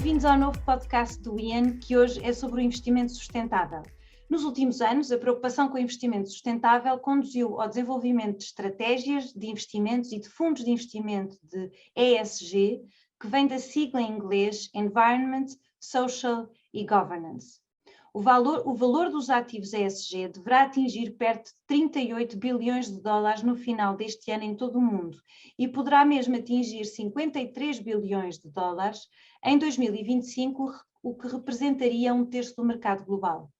Bem-vindos ao novo podcast do IAN, que hoje é sobre o investimento sustentável. Nos últimos anos, a preocupação com o investimento sustentável conduziu ao desenvolvimento de estratégias de investimentos e de fundos de investimento de ESG, que vem da sigla em inglês Environment, Social e Governance. O valor dos ativos ESG deverá atingir perto de 38 bilhões de dólares no final deste ano em todo o mundo e poderá mesmo atingir 53 bilhões de dólares em 2025, o que representaria um terço do mercado global.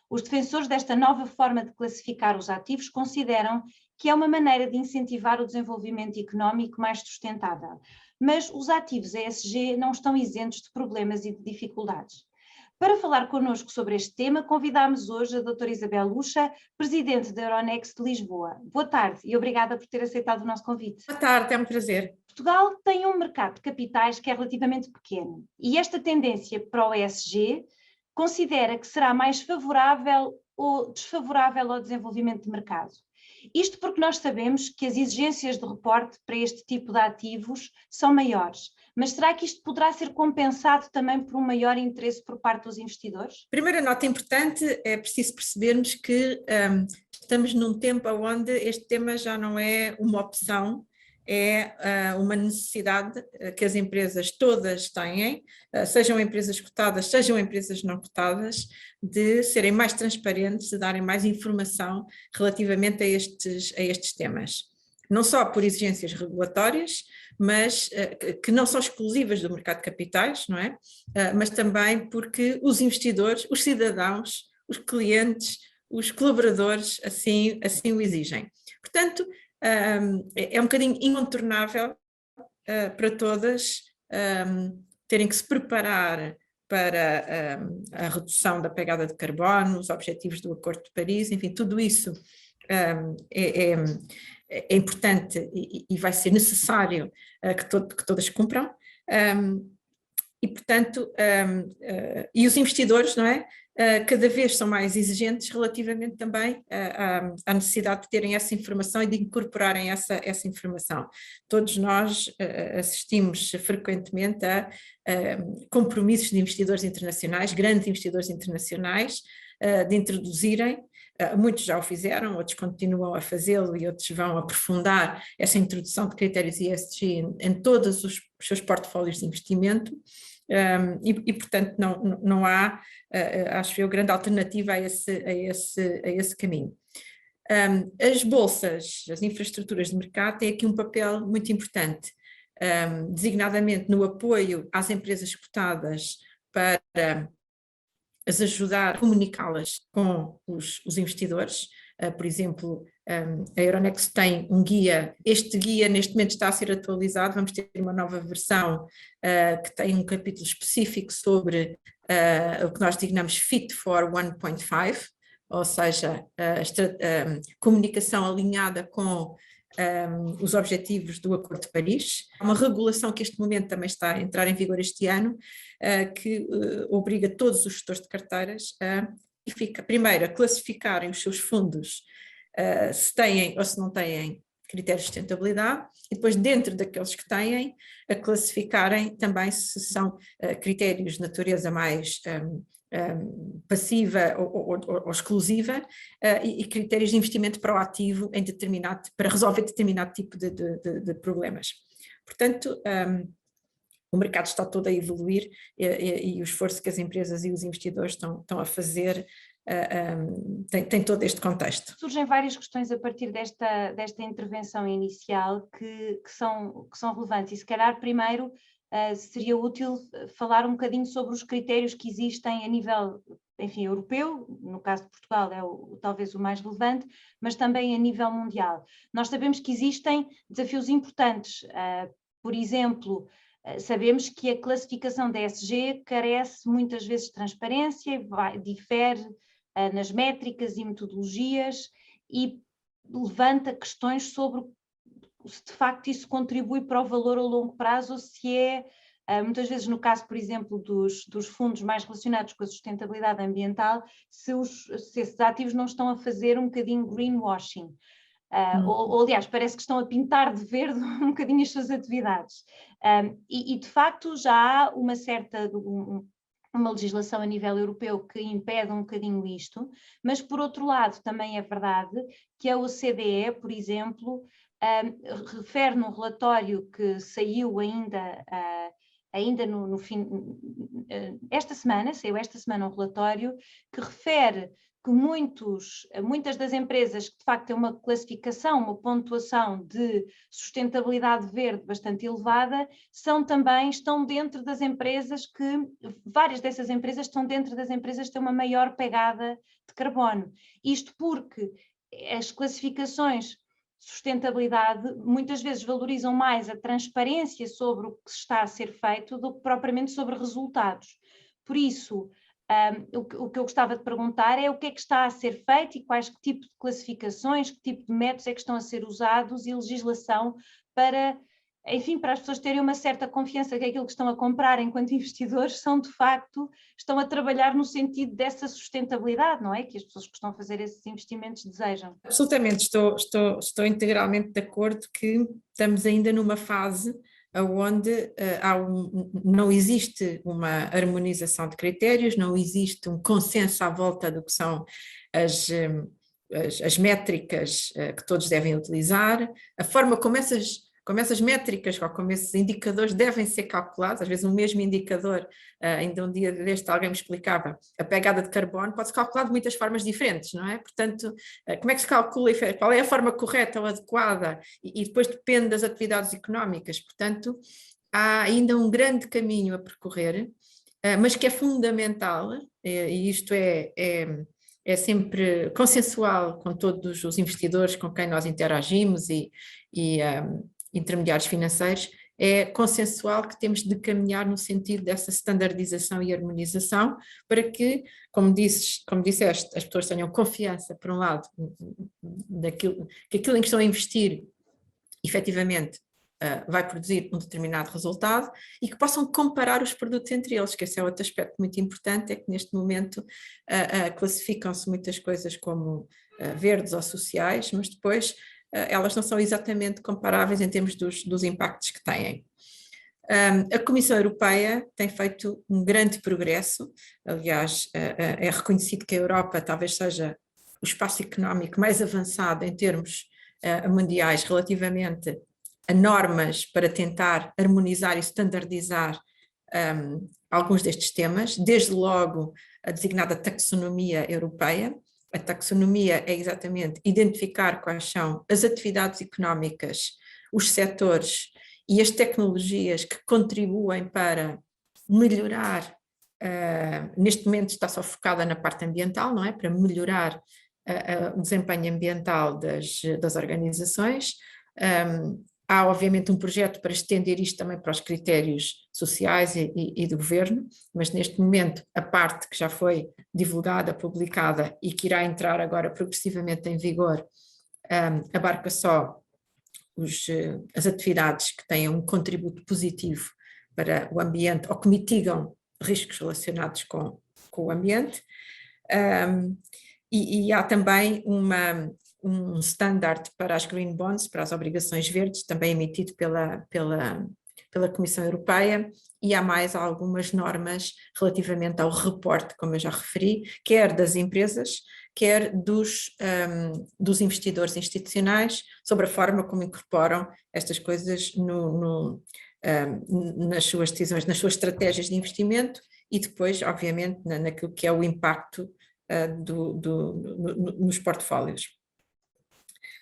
Os defensores desta nova forma de classificar os ativos consideram que é uma maneira de incentivar o desenvolvimento económico mais sustentável, mas os ativos ESG não estão isentos de problemas e de dificuldades. Para falar connosco sobre este tema, convidámos hoje a doutora Isabel Lucha, presidente da Euronext de Lisboa. Boa tarde e obrigada por ter aceitado o nosso convite. Boa tarde, é um prazer. Portugal tem um mercado de capitais que é relativamente pequeno e esta tendência para o ESG considera que será mais favorável ou desfavorável ao desenvolvimento de mercado. Isto porque nós sabemos que as exigências de reporte para este tipo de ativos são maiores, mas será que isto poderá ser compensado também por um maior interesse por parte dos investidores? Primeira nota importante, é preciso percebermos que estamos num tempo onde este tema já não é uma opção, é uma necessidade que as empresas todas têm, sejam empresas cotadas, sejam empresas não cotadas, de serem mais transparentes, de darem mais informação relativamente a estes temas. Não só por exigências regulatórias, mas que não são exclusivas do mercado de capitais, não é? Mas também porque os investidores, os cidadãos, os clientes, os colaboradores assim o exigem. Portanto, é um bocadinho incontornável para todas terem que se preparar para a redução da pegada de carbono, os objetivos do Acordo de Paris, enfim, tudo isso é importante e vai ser necessário que todas cumpram, e portanto, e os investidores, não é? Cada vez são mais exigentes relativamente também à necessidade de terem essa informação e de incorporarem essa informação. Todos nós assistimos frequentemente a compromissos de investidores internacionais, grandes investidores internacionais, de introduzirem. Muitos já o fizeram, outros continuam a fazê-lo e outros vão aprofundar essa introdução de critérios ESG em todos os seus portfólios de investimento. E portanto não há, acho eu, grande alternativa a esse caminho. As bolsas, as infraestruturas de mercado têm aqui um papel muito importante, designadamente no apoio às empresas cotadas para as ajudar a comunicá-las com os investidores. Por exemplo, a Euronext tem um guia, este guia neste momento está a ser atualizado, vamos ter uma nova versão que tem um capítulo específico sobre o que nós designamos Fit for 1.5, ou seja, comunicação alinhada com os objetivos do Acordo de Paris. Há uma regulação que este momento também está a entrar em vigor este ano, que obriga todos os gestores de carteiras primeiro a classificarem os seus fundos, se têm ou se não têm critérios de sustentabilidade, e depois dentro daqueles que têm, a classificarem também se são critérios de natureza mais passiva ou exclusiva, e critérios de investimento proativo para resolver determinado tipo de problemas. Portanto, o mercado está todo a evoluir e o esforço que as empresas e os investidores estão a fazer tem todo este contexto. Surgem várias questões a partir desta intervenção inicial que são relevantes e se calhar primeiro seria útil falar um bocadinho sobre os critérios que existem a nível, enfim, europeu, no caso de Portugal é talvez o mais relevante, mas também a nível mundial. Nós sabemos que existem desafios importantes, por exemplo, sabemos que a classificação da ESG carece muitas vezes de transparência, difere nas métricas e metodologias e levanta questões sobre se de facto isso contribui para o valor a longo prazo ou se muitas vezes no caso, por exemplo, dos fundos mais relacionados com a sustentabilidade ambiental, se esses ativos não estão a fazer um bocadinho greenwashing. Ou aliás, parece que estão a pintar de verde um bocadinho as suas atividades. E de facto já há uma legislação a nível europeu que impede um bocadinho isto, mas por outro lado também é verdade que a OCDE, por exemplo, refere num relatório que saiu ainda no fim, saiu esta semana um relatório que refere que muitas das empresas que de facto têm uma classificação, uma pontuação de sustentabilidade verde bastante elevada, estão dentro das empresas várias dessas empresas estão dentro das empresas que têm uma maior pegada de carbono. Isto porque as classificações de sustentabilidade muitas vezes valorizam mais a transparência sobre o que está a ser feito do que propriamente sobre resultados. Por isso, o que eu gostava de perguntar é o que é que está a ser feito e quais tipo de classificações, que tipo de métodos é que estão a ser usados e legislação para, enfim, para as pessoas terem uma certa confiança que aquilo que estão a comprar enquanto investidores estão a trabalhar no sentido dessa sustentabilidade, não é? Que as pessoas que estão a fazer esses investimentos desejam. Absolutamente, estou integralmente de acordo que estamos ainda numa fase onde não existe uma harmonização de critérios, não existe um consenso à volta do que são as métricas que todos devem utilizar, a forma como essas métricas ou como esses indicadores devem ser calculados, às vezes o mesmo indicador, ainda um dia deste alguém me explicava, a pegada de carbono pode-se calcular de muitas formas diferentes, não é? Portanto, como é que se calcula, qual é a forma correta ou adequada, e depois depende das atividades económicas, portanto, há ainda um grande caminho a percorrer, mas que é fundamental, e isto é sempre consensual com todos os investidores com quem nós interagimos e intermediários financeiros, é consensual que temos de caminhar no sentido dessa standardização e harmonização para que, como disseste, as pessoas tenham confiança, por um lado, que aquilo em que estão a investir efetivamente vai produzir um determinado resultado e que possam comparar os produtos entre eles, que esse é outro aspecto muito importante, é que neste momento classificam-se muitas coisas como verdes ou sociais, mas depois elas não são exatamente comparáveis em termos dos impactos que têm. A Comissão Europeia tem feito um grande progresso, aliás, é reconhecido que a Europa talvez seja o espaço económico mais avançado em termos mundiais relativamente a normas para tentar harmonizar e standardizar alguns destes temas, desde logo a designada taxonomia europeia. A taxonomia é exatamente identificar quais são as atividades económicas, os setores e as tecnologias que contribuem para melhorar, neste momento está só focada na parte ambiental, não é? Para melhorar o desempenho ambiental das organizações. Há obviamente um projeto para estender isto também para os critérios sociais e do governo, mas neste momento a parte que já foi divulgada, publicada e que irá entrar agora progressivamente em vigor, abarca só as atividades que têm um contributo positivo para o ambiente ou que mitigam riscos relacionados com o ambiente. E há também um standard para as green bonds, para as obrigações verdes, também emitido pela Comissão Europeia, e há mais algumas normas relativamente ao reporte, como eu já referi, quer das empresas, quer dos investidores institucionais, sobre a forma como incorporam estas coisas nas suas decisões, nas suas estratégias de investimento e depois, obviamente, naquilo que é o impacto nos portfólios.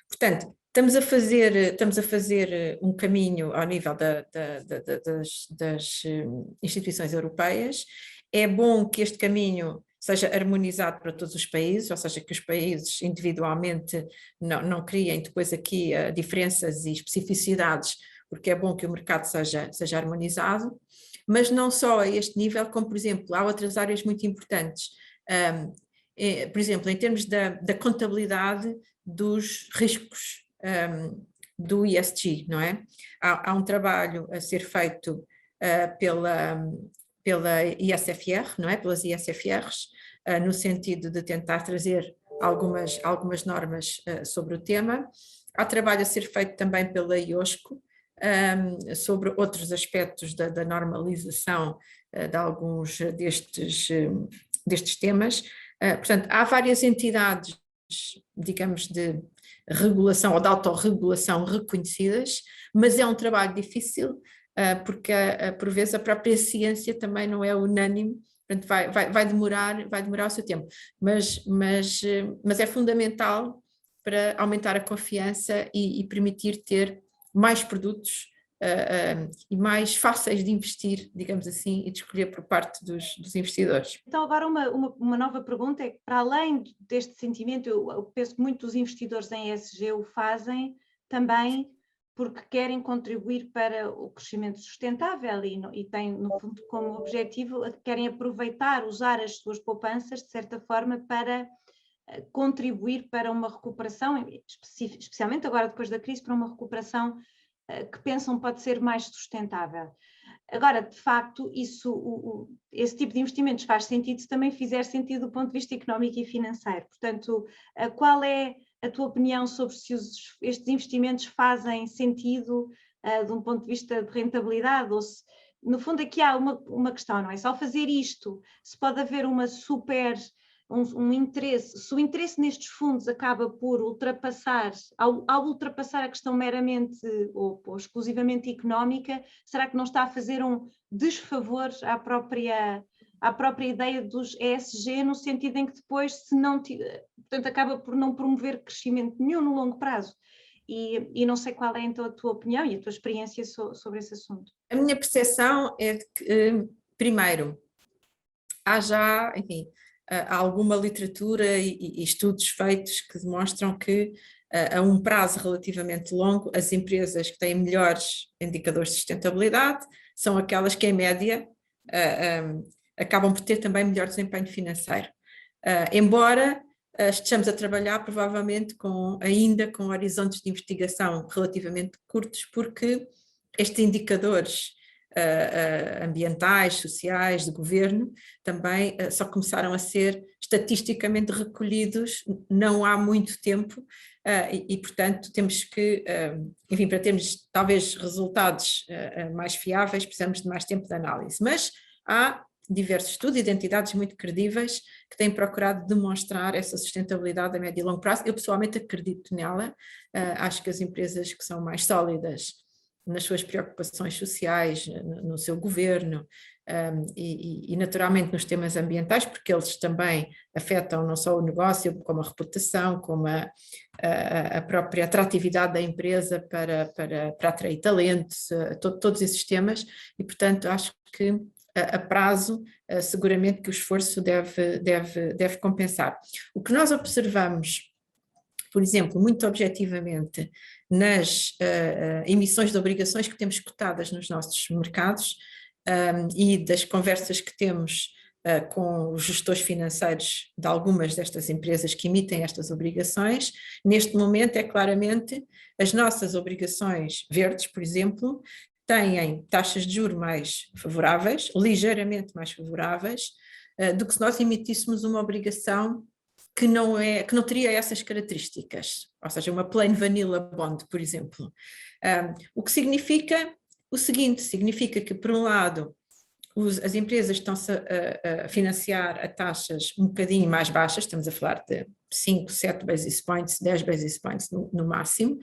Portanto, estamos a fazer um caminho ao nível das instituições europeias. É bom que este caminho seja harmonizado para todos os países, ou seja, que os países individualmente não criem depois aqui diferenças e especificidades, porque é bom que o mercado seja harmonizado, mas não só a este nível, como, por exemplo, há outras áreas muito importantes. Por exemplo, em termos da contabilidade dos riscos do ESG, não é? Há um trabalho a ser feito pela ISFR, não é? Pelas ISFRs, no sentido de tentar trazer algumas normas sobre o tema. Há trabalho a ser feito também pela IOSCO sobre outros aspectos da normalização de alguns destes temas. Portanto, há várias entidades, digamos, de regulação ou de autorregulação reconhecidas, mas é um trabalho difícil, porque por vezes a própria ciência também não é unânime, portanto vai demorar o seu tempo, mas é fundamental para aumentar a confiança e permitir ter mais produtos e mais fáceis de investir, digamos assim, e de escolher por parte dos investidores. Então agora uma nova pergunta é que, para além deste sentimento, eu penso que muitos dos investidores em ESG o fazem também porque querem contribuir para o crescimento sustentável e têm, no fundo, como objetivo, querem aproveitar, usar as suas poupanças, de certa forma, para contribuir para uma recuperação, especialmente agora depois da crise, para uma recuperação que pensam pode ser mais sustentável. Agora, de facto, esse tipo de investimentos faz sentido se também fizer sentido do ponto de vista económico e financeiro. Portanto, qual é a tua opinião sobre se estes investimentos fazem sentido de um ponto de vista de rentabilidade? Ou se, no fundo, aqui há uma questão, não é? Se ao fazer isto, se pode haver uma um interesse, se o interesse nestes fundos acaba por ultrapassar, ao ultrapassar a questão meramente ou exclusivamente económica, será que não está a fazer um desfavor à própria ideia dos ESG, no sentido em que depois, se não, portanto, acaba por não promover crescimento nenhum no longo prazo? E não sei qual é então a tua opinião e a tua experiência sobre esse assunto. A minha percepção é de que, primeiro, há já, enfim, há alguma literatura e estudos feitos que demonstram que a um prazo relativamente longo as empresas que têm melhores indicadores de sustentabilidade são aquelas que em média acabam por ter também melhor desempenho financeiro. Embora estejamos a trabalhar provavelmente ainda com horizontes de investigação relativamente curtos, porque estes indicadores ambientais, sociais, de governo, também só começaram a ser estatisticamente recolhidos não há muito tempo e portanto temos que, enfim, para termos talvez resultados mais fiáveis, precisamos de mais tempo de análise, mas há diversos estudos e de entidades muito credíveis que têm procurado demonstrar essa sustentabilidade a médio e longo prazo. Eu pessoalmente acredito nela, acho que as empresas que são mais sólidas nas suas preocupações sociais, no seu governo e naturalmente nos temas ambientais, porque eles também afetam não só o negócio, como a reputação, como a própria atratividade da empresa para atrair talentos, todos esses temas, e portanto acho que a prazo seguramente que o esforço deve compensar. O que nós observamos, por exemplo, muito objetivamente, nas emissões de obrigações que temos cotadas nos nossos mercados e das conversas que temos com os gestores financeiros de algumas destas empresas que emitem estas obrigações, neste momento é claramente as nossas obrigações verdes, por exemplo, têm taxas de juros mais favoráveis, ligeiramente mais favoráveis, do que se nós emitíssemos uma obrigação que não teria essas características, ou seja, uma plain vanilla bond, por exemplo. O que significa o seguinte, significa que, por um lado, as empresas estão-se a financiar a taxas um bocadinho mais baixas, estamos a falar de 5, 7 basis points, 10 basis points no máximo,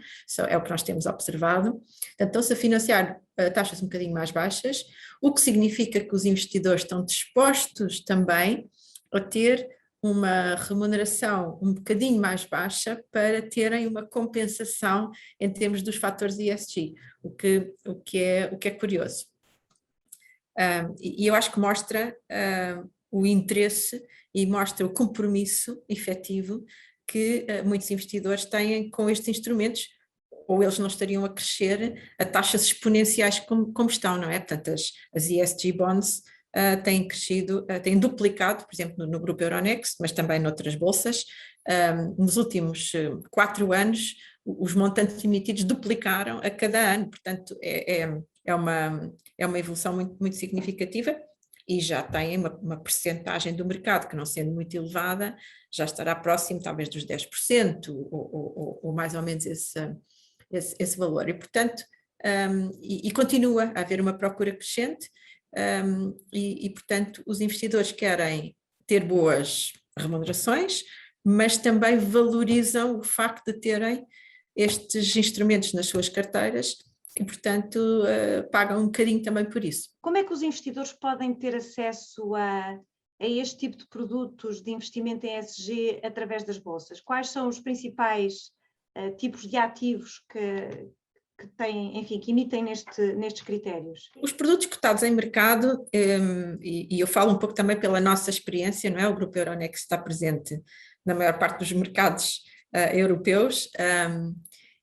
é o que nós temos observado. Portanto, estão-se a financiar a taxas um bocadinho mais baixas, o que significa que os investidores estão dispostos também a ter uma remuneração um bocadinho mais baixa para terem uma compensação em termos dos fatores ESG, o que é curioso. E eu acho que mostra o interesse e mostra o compromisso efetivo que muitos investidores têm com estes instrumentos, ou eles não estariam a crescer a taxas exponenciais como estão, não é? Portanto, as ESG bonds têm crescido, têm duplicado, por exemplo, no grupo Euronext, mas também noutras bolsas. Nos últimos 4 anos, os montantes emitidos duplicaram a cada ano, portanto, é uma evolução muito, muito significativa e já têm uma percentagem do mercado que, não sendo muito elevada, já estará próximo talvez dos 10%, ou mais ou menos esse valor. E, portanto, e continua a haver uma procura crescente, portanto, os investidores querem ter boas remunerações, mas também valorizam o facto de terem estes instrumentos nas suas carteiras e, portanto, pagam um bocadinho também por isso. Como é que os investidores podem ter acesso a este tipo de produtos de investimento em ESG através das bolsas? Quais são os principais tipos de ativos que têm, enfim, que emitem nestes critérios? Os produtos cotados em mercado, e eu falo um pouco também pela nossa experiência, não é? O Grupo Euronext está presente na maior parte dos mercados europeus,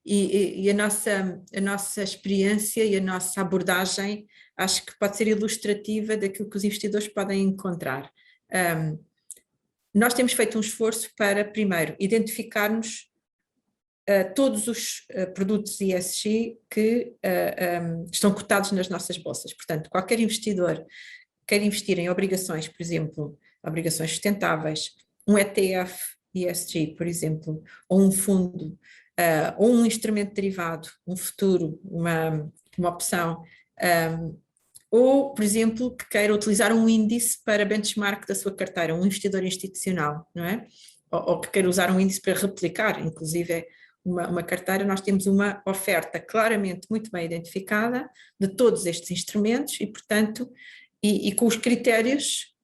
e a nossa experiência e a nossa abordagem acho que pode ser ilustrativa daquilo que os investidores podem encontrar. Nós temos feito um esforço para, primeiro, identificarmos todos os produtos ESG que estão cotados nas nossas bolsas. Portanto, qualquer investidor quer investir em obrigações, por exemplo, obrigações sustentáveis, um ETF ESG, por exemplo, ou um fundo, ou um instrumento derivado, um futuro, uma opção, ou, por exemplo, que queira utilizar um índice para benchmark da sua carteira, um investidor institucional, não é? Ou que queira usar um índice para replicar, inclusive uma carteira, nós temos uma oferta claramente muito bem identificada de todos estes instrumentos e, portanto, e com os critérios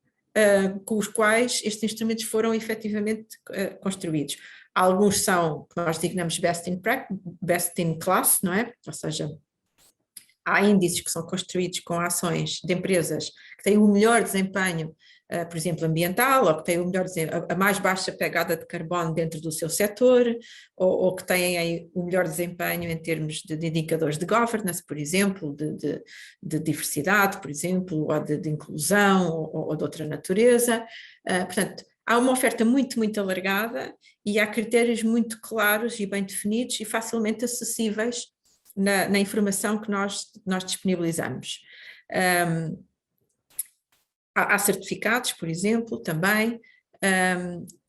com os quais estes instrumentos foram efetivamente construídos. Alguns são, que nós designamos best in class, não é? Ou seja, há índices que são construídos com ações de empresas que têm o melhor desempenho, por exemplo, ambiental, ou que têm a mais baixa pegada de carbono dentro do seu setor, ou que têm aí o melhor desempenho em termos de indicadores de governance, por exemplo, de diversidade, por exemplo, ou de inclusão, ou de outra natureza. Portanto, há uma oferta muito, muito alargada e há critérios muito claros e bem definidos e facilmente acessíveis na informação que nós disponibilizamos. Há certificados, por exemplo, também,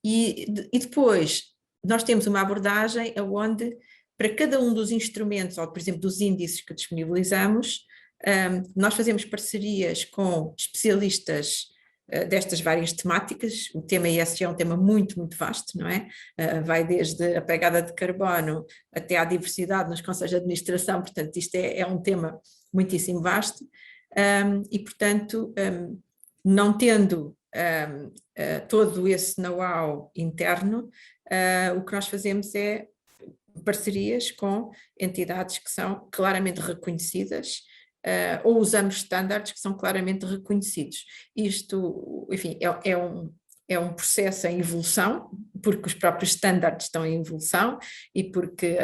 e depois nós temos uma abordagem onde, para cada um dos instrumentos, ou por exemplo dos índices que disponibilizamos, nós fazemos parcerias com especialistas destas várias temáticas. O tema ESG é um tema muito, muito vasto, não é? Vai desde a pegada de carbono até à diversidade nos conselhos de administração, portanto isto é um tema muitíssimo vasto, e portanto, não tendo todo esse know-how interno, o que nós fazemos é parcerias com entidades que são claramente reconhecidas, ou usamos estándares que são claramente reconhecidos. Isto, enfim, é um processo em evolução, porque os próprios estándares estão em evolução e porque,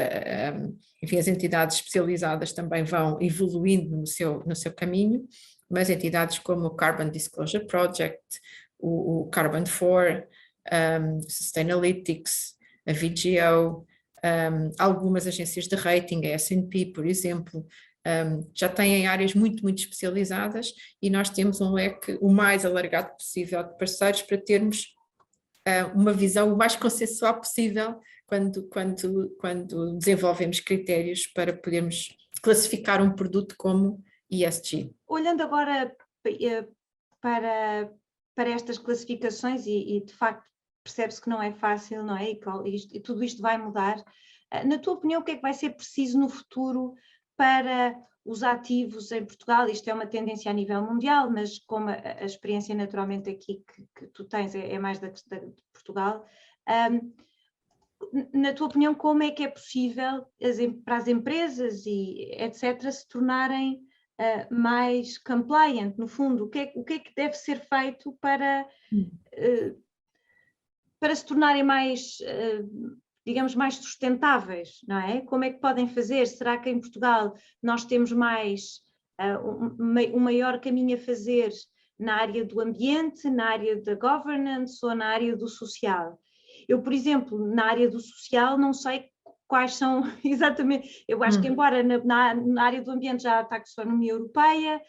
enfim, as entidades especializadas também vão evoluindo no seu caminho, mas entidades como o Carbon Disclosure Project, o Carbon 4, Sustainalytics, a VGO, algumas agências de rating, a S&P, por exemplo, já têm áreas muito, muito especializadas e nós temos um leque o mais alargado possível de parceiros para termos uma visão o mais consensual possível quando desenvolvemos critérios para podermos classificar um produto como ESG. Olhando agora para estas classificações e de facto percebe-se que não é fácil, não é? E tudo isto vai mudar. Na tua opinião, o que é que vai ser preciso no futuro para os ativos em Portugal? Isto é uma tendência a nível mundial, mas como a experiência naturalmente aqui que tu tens é mais de Portugal, na tua opinião, como é que é possível para as empresas e etc. se tornarem mais compliant, no fundo? O que é que deve ser feito para se tornarem mais, digamos, mais sustentáveis, não é? Como é que podem fazer? Será que em Portugal nós temos mais, um maior caminho a fazer na área do ambiente, na área da governance ou na área do social? Eu, por exemplo, na área do social não sei quais são exatamente, eu acho que embora na área do ambiente já há taxonomia europeia,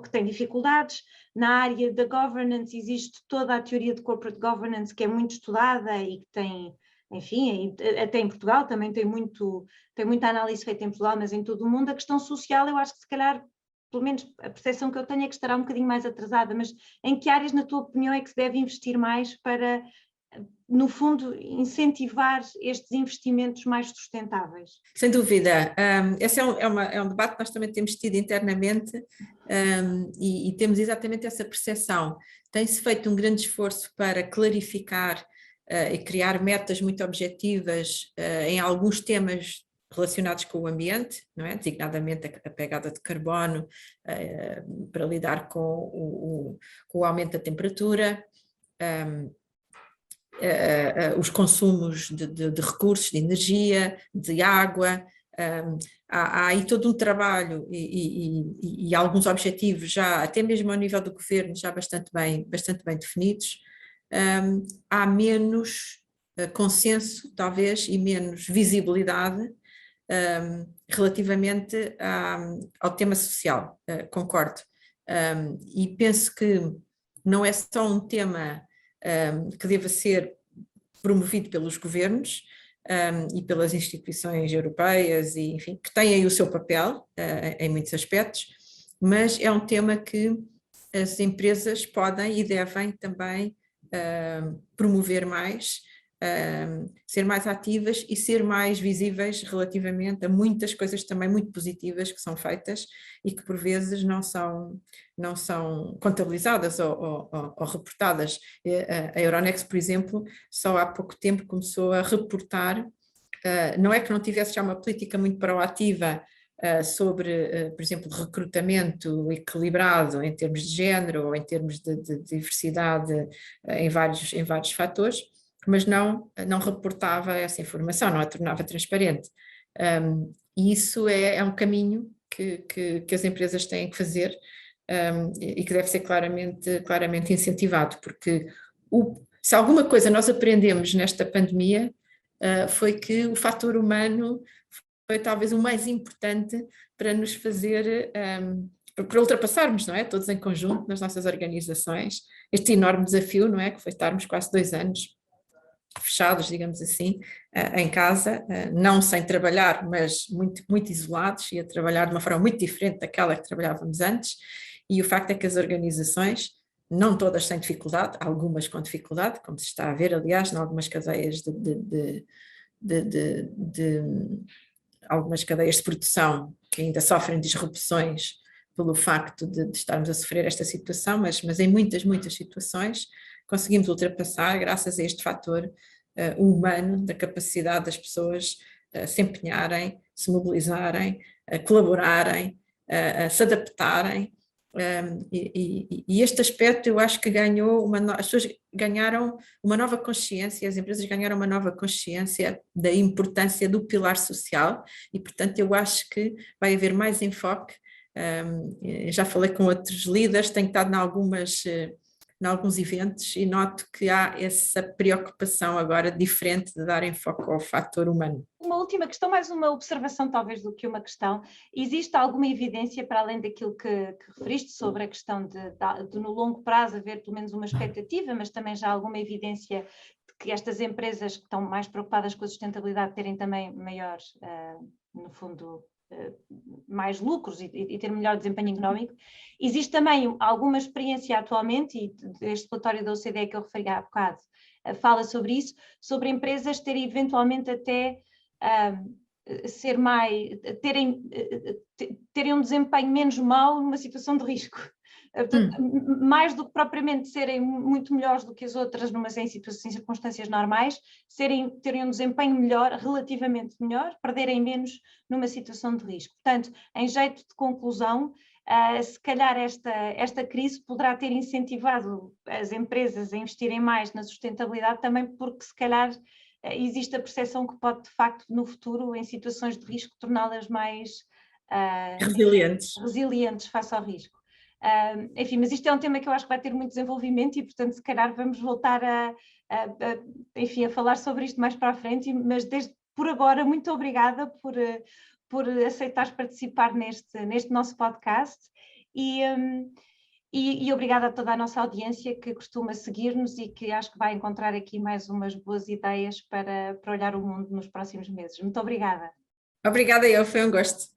que tem dificuldades. Na área da governance existe toda a teoria de corporate governance que é muito estudada e que tem, enfim, até em Portugal também tem muita análise feita em Portugal, mas em todo o mundo. A questão social eu acho que se calhar, pelo menos a percepção que eu tenho é que estará um bocadinho mais atrasada, mas em que áreas, na tua opinião, é que se deve investir mais para, no fundo, incentivar estes investimentos mais sustentáveis? Sem dúvida. Esse é um debate que nós também temos tido internamente, e temos exatamente essa percepção. Tem-se feito um grande esforço para clarificar e criar metas muito objetivas em alguns temas relacionados com o ambiente, não é? Designadamente a pegada de carbono, para lidar com o aumento da temperatura, os consumos de recursos, de energia, de água. Há aí todo um trabalho e alguns objetivos já, até mesmo ao nível do governo, já bastante bem definidos. Há menos consenso, talvez, e menos visibilidade relativamente ao tema social, concordo. E penso que não é só um tema que deva ser promovido pelos governos e pelas instituições europeias, e, enfim, que têm aí o seu papel em muitos aspectos, mas é um tema que as empresas podem e devem também promover mais, ser mais ativas e ser mais visíveis relativamente a muitas coisas também muito positivas que são feitas e que por vezes não são contabilizadas ou reportadas. A Euronext, por exemplo, só há pouco tempo começou a reportar, não é que não tivesse já uma política muito proativa sobre, por exemplo, de recrutamento equilibrado em termos de género ou em termos de diversidade em vários fatores, mas não reportava essa informação, não a tornava transparente. E isso é um caminho que as empresas têm que fazer e que deve ser claramente incentivado, porque se alguma coisa nós aprendemos nesta pandemia foi que o fator humano foi talvez o mais importante para nos fazer, para ultrapassarmos, não é? Todos em conjunto nas nossas organizações, este enorme desafio, não é? Que foi estarmos quase 2 anos fechados, digamos assim, em casa, não sem trabalhar, mas muito, muito isolados e a trabalhar de uma forma muito diferente daquela que trabalhávamos antes, e o facto é que as organizações, não todas sem dificuldade, algumas com dificuldade, como se está a ver, aliás, em algumas cadeias algumas cadeias de produção que ainda sofrem disrupções pelo facto de estarmos a sofrer esta situação, mas em muitas situações conseguimos ultrapassar graças a este fator humano, da capacidade das pessoas se empenharem, se mobilizarem, colaborarem, se adaptarem, e este aspecto eu acho que as pessoas ganharam uma nova consciência, as empresas ganharam uma nova consciência da importância do pilar social e, portanto, eu acho que vai haver mais enfoque. Já falei com outros líderes, tenho estado em alguns eventos e noto que há essa preocupação agora diferente de dar enfoque ao fator humano. Uma última questão, mais uma observação talvez do que uma questão. Existe alguma evidência, para além daquilo que referiste sobre a questão de no longo prazo haver pelo menos uma expectativa, mas também já alguma evidência de que estas empresas que estão mais preocupadas com a sustentabilidade terem também maior, no fundo, mais lucros e ter melhor desempenho económico? Existe também alguma experiência atualmente, e este relatório da OCDE que eu referi há bocado fala sobre isso, sobre empresas terem eventualmente até terem um desempenho menos mau numa situação de risco. Mais do que propriamente serem muito melhores do que as outras em circunstâncias normais, terem um desempenho melhor, relativamente melhor, perderem menos numa situação de risco. Portanto, em jeito de conclusão, se calhar esta crise poderá ter incentivado as empresas a investirem mais na sustentabilidade também porque se calhar existe a percepção que pode de facto no futuro, em situações de risco, torná-las mais resilientes face ao risco. Enfim, mas isto é um tema que eu acho que vai ter muito desenvolvimento e, portanto, se calhar vamos voltar a falar sobre isto mais para a frente, mas por agora, muito obrigada por aceitares participar neste nosso podcast E obrigada a toda a nossa audiência que costuma seguir-nos e que acho que vai encontrar aqui mais umas boas ideias para olhar o mundo nos próximos meses. Muito obrigada. Obrigada, eu, foi um gosto.